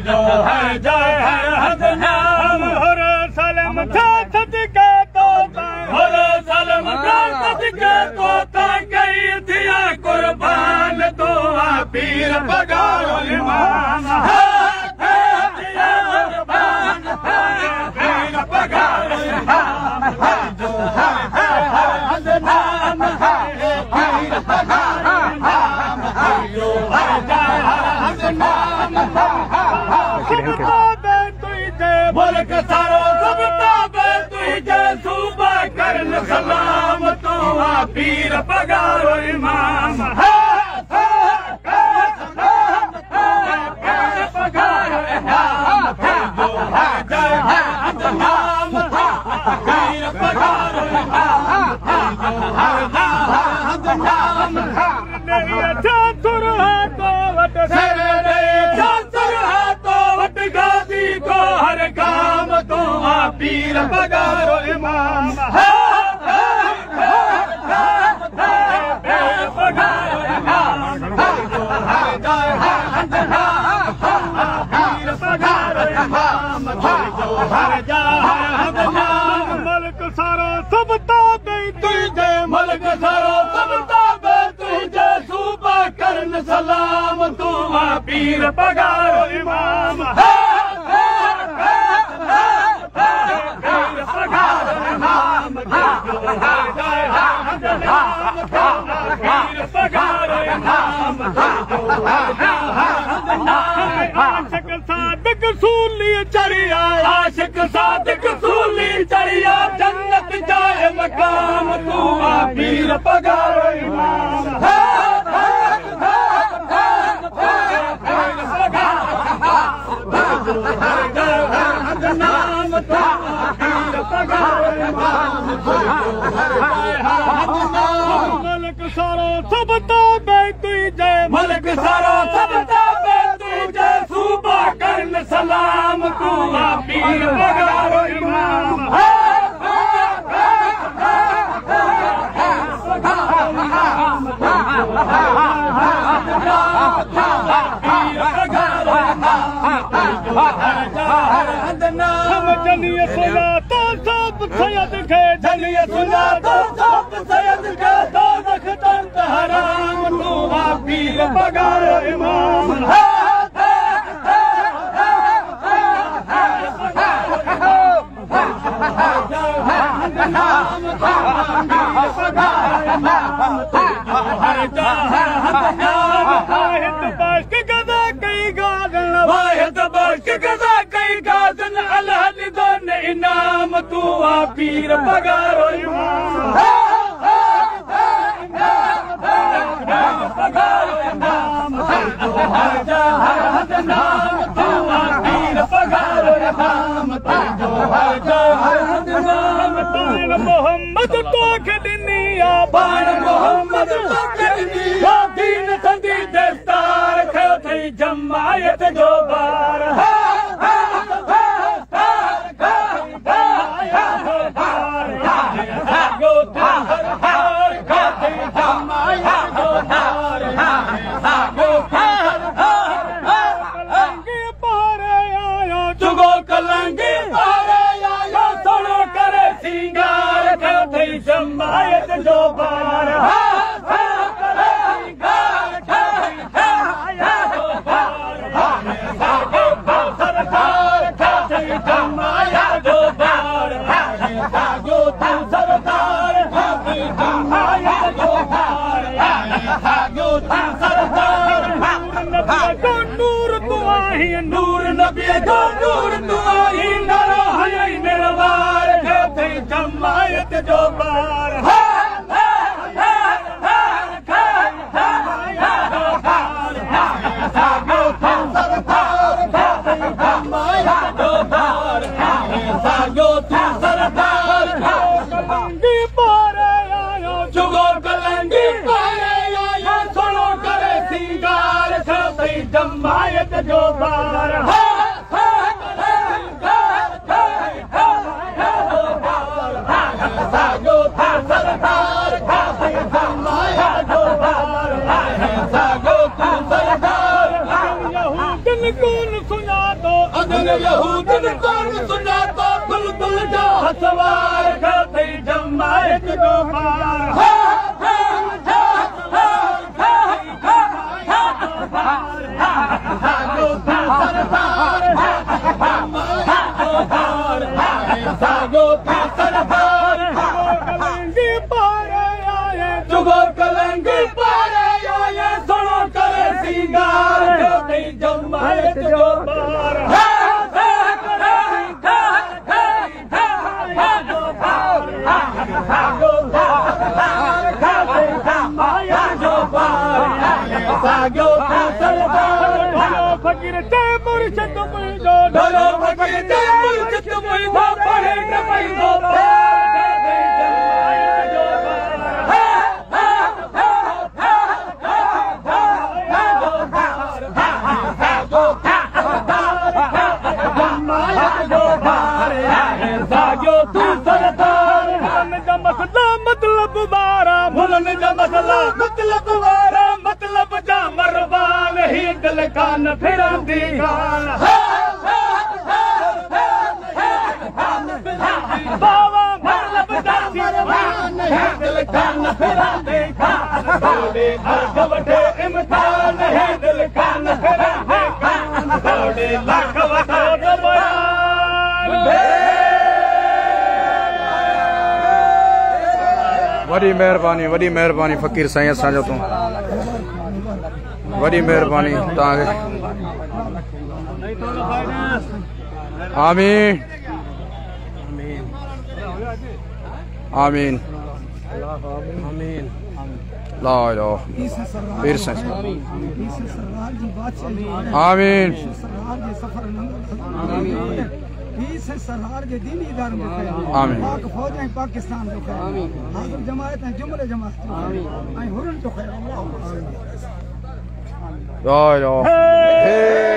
जो है जय है हदनाम हर सलम था सदके तो हर सलम था सदके तो गई थिया कुर्बान तो पीर पगारो इमाम पीर पगारो इमाम जो है हदनाम पीर पगारो इमाम जो है जय है हदनाम मुल्क सारो सब ताबे तुझे सूबा करन सलाम तो पीर पगारो इमाम पगारो इमाम जो है जय है हदनाम पीर पगारो इमाम जो है हदनाम नहीं अच्छा तुरहा तो वट सेरे गाजी को हर काम तो पीर पगारो इमाम पगारो इमाम जो है जय है हदनाम पीर पगारो इमाम जो है जय है हदनाम मुल्क सारो सब ताबे तुझे मुल्क सारो सब ताबे तुझे सूबा करन सलाम तू पीर पगारो इमाम आशिक सादिक सूली चढ़िया आशिक सादिक सूली चढ़िया जन्नत जाए मकाम तू पीर पगारो इमाम हदनाम तो पीर पगारो इमाम मुल्क सारो सब ताबे तुझे मुल्क सारो सब ताबे तुझे सूबा करन सलाम तू पीर पगारो इमाम जनिए सुना तो सब सैयद के जनिए सुना तो सब सैयद के दो रखत हराम तू पीर पगारो इमाम इनाम तू पीर पगारो इमाम पगारो इमाम जो है जय है हदनाम तू पीर पगारो इमाम जो है जय है हदनाम बाण मोहम्मद तो खदनिया बाण मोहम्मद तो खदनिया दीन संदी दस्तार खयो थई जमायत जो बार जमायत जो बार नूर नबी जो नूर तू आई नरो है निर्वार जमायत जो बार जमायत जो बार कौन सुना जंग यहूदन कौन सुना तो बुलबुल जो हसवार खाते जमायत जो पार जुगो कलंगी पारे आए सुनो करे सिंगार खाते जमायत जो पार फकीर ते मुर्शिद मुझो ढोलो फकीर ते मुर्शिद मुझो पढ़े न पैदो मतलब वारा भुलन जा मसला मतलब वारा मतलब जा मरवान ही दिल कान फिरंदी कान बावा मतलब जा मरवान ही दिल कान फिरंदी कान थोड़े अर्ज वठे इम्तिहान ही दिल कान फिरंदी कान थोड़े लाख वठो वॾी महिरबानी फ़क़ीर साईं असांजो तूं वॾी महिरबानी तव्हांखे आमीन आमीन ला इलाहा पीर साईं आमीन सरदार के दीनी इदारों में आमीन पाक फौज है पाकिस्तान जो है आमीन हाजिर जमात है जुमले जमात आमीन आई हुरन जो है अल्लाह ला इलाहा